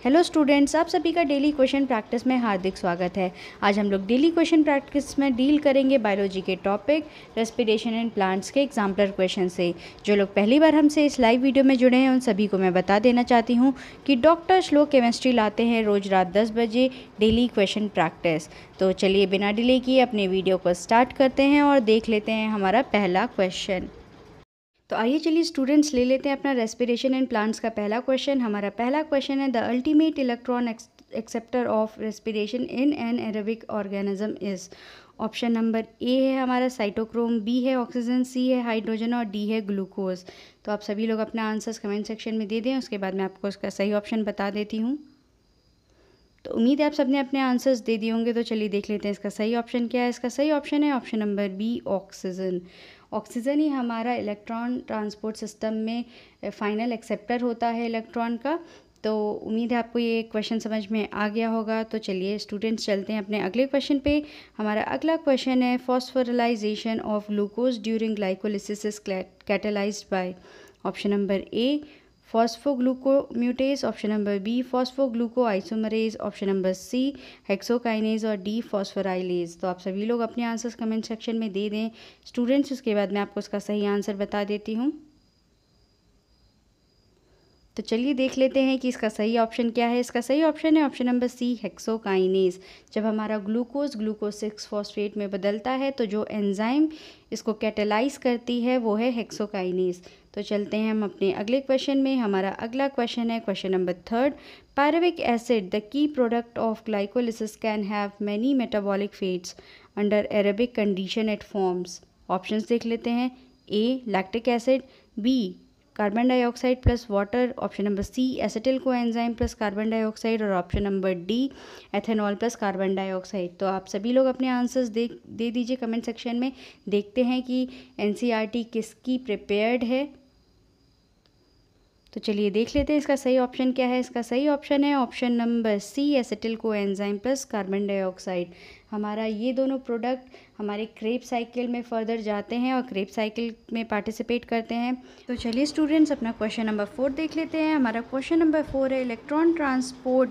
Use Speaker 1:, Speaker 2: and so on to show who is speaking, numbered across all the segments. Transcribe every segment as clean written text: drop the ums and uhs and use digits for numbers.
Speaker 1: Hello students, आप सभी का डेली क्वेश्चन प्रैक्टिस में हार्दिक स्वागत है। आज हम लोग डेली क्वेश्चन प्रैक्टिस में डील करेंगे बायोलॉजी के टॉपिक रेस्पिरेशन एंड प्लांट्स के एग्जाम्पलर क्वेश्चन से। जो लोग पहली बार हमसे इस लाइव वीडियो में जुड़े हैं उन सभी को मैं बता देना चाहती हूँ कि डॉक्टर श्लोक केमिस्ट्री लाते हैं रोज़ रात 10 बजे डेली क्वेश्चन प्रैक्टिस। तो चलिए बिना डिले किए अपने वीडियो को स्टार्ट करते हैं और देख लेते हैं हमारा पहला क्वेश्चन। तो आइए चलिए स्टूडेंट्स ले लेते हैं अपना रेस्पिरेशन एंड प्लांट्स का पहला क्वेश्चन। हमारा पहला क्वेश्चन है the ultimate electron acceptor of respiration in an aerobic organism is. Option number A है हमारा साइटोक्रोम, बी है ऑक्सीजन, सी है हाइड्रोजन और डी है ग्लूकोज। तो आप सभी लोग अपना आंसर्स कमेंट सेक्शन में दे दें, उसके बाद मैं आपको उसका सही ऑप्शन बता देती हूँ। तो उम्मीद है आप सबने अपने आंसर्स दे दिए होंगे। तो चलिए देख लेते हैं इसका सही ऑप्शन क्या है। इसका सही ऑप्शन है option number B oxygen. Oxygen ही हमारा इलेक्ट्रॉन ट्रांसपोर्ट सिस्टम में फाइनल एक्सेप्टर होता है इलेक्ट्रॉन का। तो उम्मीद है आपको ये क्वेश्चन समझ में आ गया होगा। तो चलिए स्टूडेंट्स चलते हैं अपने अगले क्वेश्चन पे। हमारा अगला क्वेश्चन है phosphorylation of glucose during glycolysis is catalysed by. Option number A phosphoglucomutase, option number B phosphoglucoisomerase, option number C hexokinase और डी फॉस्फोराइलेज। तो आप सभी लोग अपने आंसर्स कमेंट सेक्शन में दे दें स्टूडेंट्स, उसके बाद मैं आपको उसका सही आंसर बता देती हूँ। तो चलिए देख लेते हैं कि इसका सही ऑप्शन क्या है। इसका सही ऑप्शन है ऑप्शन नंबर सी हेक्सोकाइनेज। जब हमारा ग्लूकोज 6 फॉस्फेट में बदलता है तो जो एंजाइम इसको कैटेलाइज करती है वो है हेक्सोकाइनेज। तो चलते हैं हम अपने अगले क्वेश्चन में। हमारा अगला क्वेश्चन है question number 3। Pyruvic acid the key product of glycolysis can have many metabolic fates under aerobic condition at forms. Options देख लेते हैं। A lactic acid, B carbon dioxide plus water, option number C acetyl coenzyme plus carbon dioxide और option number D ethanol plus carbon dioxide. तो आप सभी लोग अपने answers दे दीजिए कमेंट सेक्शन में। देखते हैं कि एनसीईआरटी किसकी प्रिपेयर्ड है। तो चलिए देख लेते हैं इसका सही ऑप्शन क्या है। इसका सही ऑप्शन है option number C acetyl coenzyme plus carbon dioxide. हमारा ये दोनों प्रोडक्ट हमारे क्रेब साइकिल में फर्दर जाते हैं और क्रेब साइकिल में पार्टिसिपेट करते हैं। तो चलिए स्टूडेंट्स अपना क्वेश्चन नंबर 4 देख लेते हैं। हमारा क्वेश्चन नंबर 4 है electron transport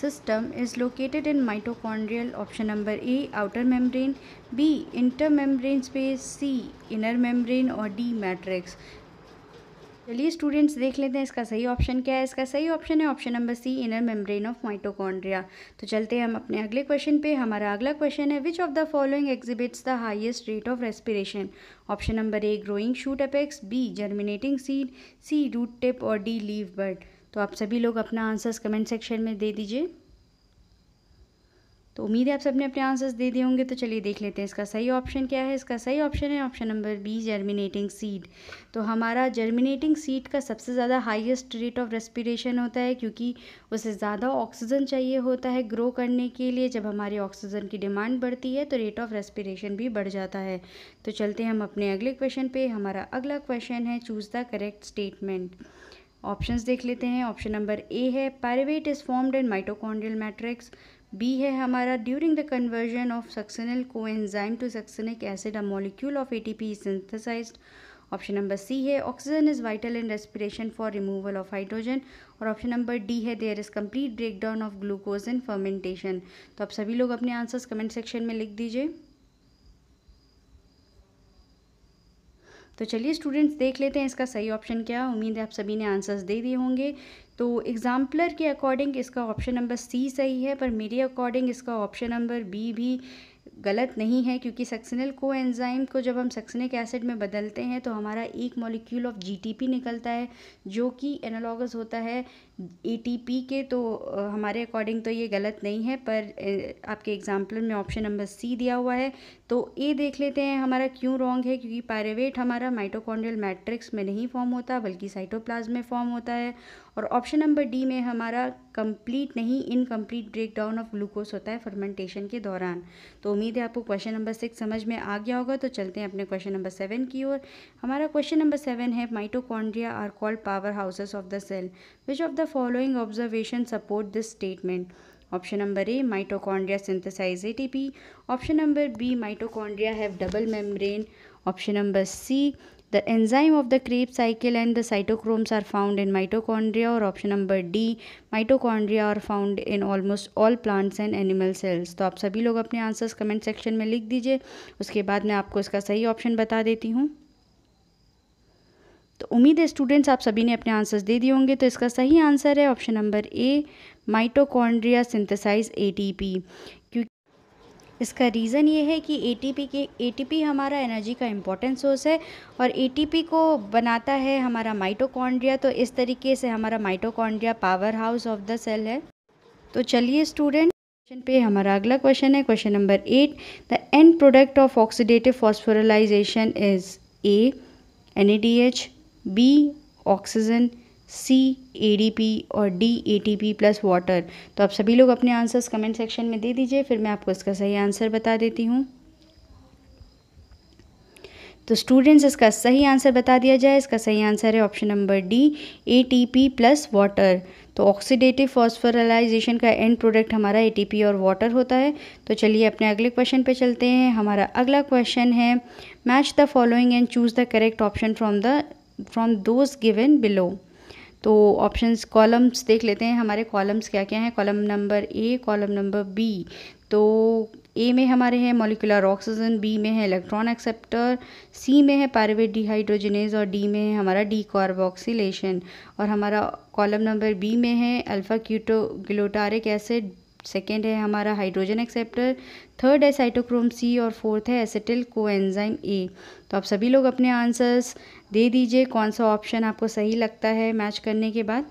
Speaker 1: system is located in mitochondrial. Option number A outer membrane, B inter membrane space, C inner membrane और डी मैट्रिक्स। चलिए स्टूडेंट्स देख लेते हैं इसका सही ऑप्शन क्या है। इसका सही ऑप्शन है option number C inner membrane of mitochondria. तो चलते हैं हम अपने अगले क्वेश्चन पे। हमारा अगला क्वेश्चन है which of the following exhibits the highest rate of respiration. Option number A growing shoot apex, B germinating seed, C root tip और डी लीव बड। तो आप सभी लोग अपना आंसर्स कमेंट सेक्शन में दे दीजिए। तो उम्मीद है आप सबने अपने आंसर्स दे दिए होंगे। तो चलिए देख लेते हैं इसका सही ऑप्शन क्या है। इसका सही ऑप्शन है option number B germinating seed. तो हमारा जर्मिनेटिंग सीड का सबसे ज़्यादा हाईएस्ट रेट ऑफ रेस्पिरेशन होता है क्योंकि उसे ज़्यादा ऑक्सीजन चाहिए होता है ग्रो करने के लिए। जब हमारी ऑक्सीजन की डिमांड बढ़ती है तो रेट ऑफ रेस्पिरेशन भी बढ़ जाता है। तो चलते हैं हम अपने अगले क्वेश्चन पे। हमारा अगला क्वेश्चन है choose the correct statement. Options देख लेते हैं। ऑप्शन नंबर ए है pyruvate is formed in mitochondrial matrix, B है हमारा during the conversion of succinyl coenzyme to succinic acid a molecule of ATP is synthesised, option number C है oxygen is vital in respiration for removal of hydrogen और option number D है there is complete breakdown of glucose in fermentation. तो आप सभी लोग अपने answers comment section में लिख दीजिए। तो चलिए स्टूडेंट्स देख लेते हैं इसका सही ऑप्शन क्या। उम्मीद है आप सभी ने आंसर्स दे दिए होंगे। तो एग्जाम्पलर के अकॉर्डिंग इसका ऑप्शन नंबर सी सही है, पर मेरे अकॉर्डिंग इसका ऑप्शन नंबर बी भी गलत नहीं है क्योंकि सक्सिनिल कोएंजाइम को जब हम सक्सिनिक एसिड में बदलते हैं तो हमारा एक मॉलिक्यूल ऑफ जीटीपी निकलता है जो कि एनालॉगस होता है एटीपी के। तो हमारे अकॉर्डिंग तो ये गलत नहीं है, पर आपके एग्जाम्पल में ऑप्शन नंबर सी दिया हुआ है। तो ए देख लेते हैं हमारा क्यों रॉन्ग है, क्योंकि पायरुवेट हमारा माइटोकॉन्ड्रियल मैट्रिक्स में नहीं फॉर्म होता बल्कि साइटोप्लाज्म में फॉर्म होता है। और ऑप्शन नंबर डी में हमारा कंप्लीट नहीं इनकम्प्लीट ब्रेकडाउन ऑफ ग्लूकोज होता है फर्मेंटेशन के दौरान। तो उम्मीद है आपको क्वेश्चन नंबर 6 समझ में आ गया होगा। तो चलते हैं अपने क्वेश्चन नंबर 7 की ओर। हमारा क्वेश्चन नंबर 7 है mitochondria are called power houses of the cell, which of the following observation support this statement. Option number A mitochondria synthesise ATP, option number B mitochondria have double membrane, option number C the enzyme of the Krebs cycle and the cytochromes are found in mitochondria, और option number D mitochondria are found in almost all plants and animal cells. तो आप सभी लोग अपने answers comment section में लिख दीजिए, उसके बाद मैं आपको इसका सही ऑप्शन बता देती हूँ। तो उम्मीद है स्टूडेंट्स आप सभी ने अपने आंसर्स दे दिए होंगे। तो इसका सही आंसर है option number A, mitochondria synthesise ATP. क्योंकि इसका रीज़न ये है कि एटीपी हमारा एनर्जी का इम्पोर्टेंट सोर्स है, और एटीपी को बनाता है हमारा माइटोकॉन्ड्रिया। तो इस तरीके से हमारा mitochondria power house of the cell है। तो चलिए स्टूडेंट, क्वेश्चन पे हमारा अगला क्वेश्चन है, question number 8। The end product of oxidative phosphorylation is A NADH, B oxygen, C ADP और डी ATP प्लस वाटर। तो आप सभी लोग अपने आंसर्स कमेंट सेक्शन में दे दीजिए, फिर मैं आपको इसका सही आंसर बता देती हूँ। तो स्टूडेंट्स, इसका सही आंसर बता दिया जाए। इसका सही आंसर है option number D, ATP plus water. तो ऑक्सीडेटिव फॉस्फोराइलेशन का एंड प्रोडक्ट हमारा ATP और वाटर होता है। तो चलिए अपने अगले क्वेश्चन पे चलते हैं। हमारा अगला क्वेश्चन है, match the following and choose the correct option from those given below. तो ऑप्शंस कॉलम्स देख लेते हैं, हमारे कॉलम्स क्या क्या हैं। Column number A, column number B. तो ए में हमारे हैं मॉलिक्यूलर ऑक्सीजन, बी में है इलेक्ट्रॉन एक्सेप्टर, सी में है पायरुवेट डिहाइड्रोजनेज और डी में है हमारा डीकार्बोक्सिलेशन। और हमारा कॉलम नंबर बी में है अल्फा क्यूटोग्लूटारिक एसिड, सेकेंड है हमारा हाइड्रोजन एक्सेप्टर, थर्ड है साइटोक्रोम सी और फोर्थ है एसिटिल कोएंजाइम ए। तो आप सभी लोग अपने आंसर्स दे दीजिए, कौन सा ऑप्शन आपको सही लगता है मैच करने के बाद।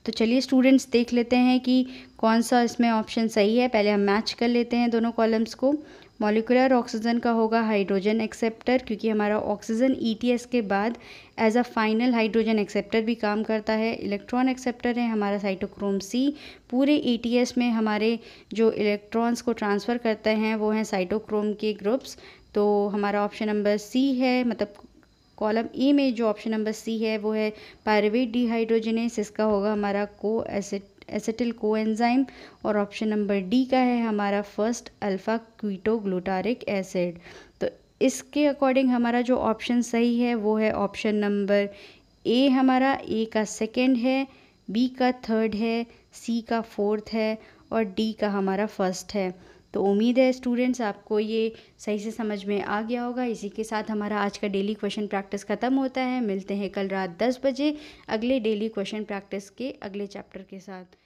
Speaker 1: तो चलिए स्टूडेंट्स देख लेते हैं कि कौन सा इसमें ऑप्शन सही है। पहले हम मैच कर लेते हैं दोनों कॉलम्स को। मॉलिक्यूलर ऑक्सीजन का होगा हाइड्रोजन एक्सेप्टर, क्योंकि हमारा ऑक्सीजन ETS के बाद as a final hydrogen acceptor भी काम करता है। इलेक्ट्रॉन एक्सेप्टर है हमारा साइटोक्रोम सी, पूरे ETS में हमारे जो इलेक्ट्रॉन्स को ट्रांसफ़र करते हैं वो हैं साइटोक्रोम के ग्रुप्स। तो हमारा ऑप्शन नंबर सी है, मतलब कॉलम ए में जो ऑप्शन नंबर सी है वो है पायरुवेट डिहाइड्रोजनेस, इसका होगा हमारा एसिटिल कोएंजाइम। और ऑप्शन नंबर डी का है हमारा फर्स्ट अल्फा क्यूटोग्लूटारिक एसिड। तो इसके अकॉर्डिंग हमारा जो ऑप्शन सही है वो है ऑप्शन नंबर ए। हमारा ए का सेकंड है, बी का थर्ड है, सी का फोर्थ है और डी का हमारा फर्स्ट है। तो उम्मीद है स्टूडेंट्स आपको ये सही से समझ में आ गया होगा। इसी के साथ हमारा आज का डेली क्वेश्चन प्रैक्टिस ख़त्म होता है। मिलते हैं कल रात 10 बजे अगले डेली क्वेश्चन प्रैक्टिस के अगले चैप्टर के साथ।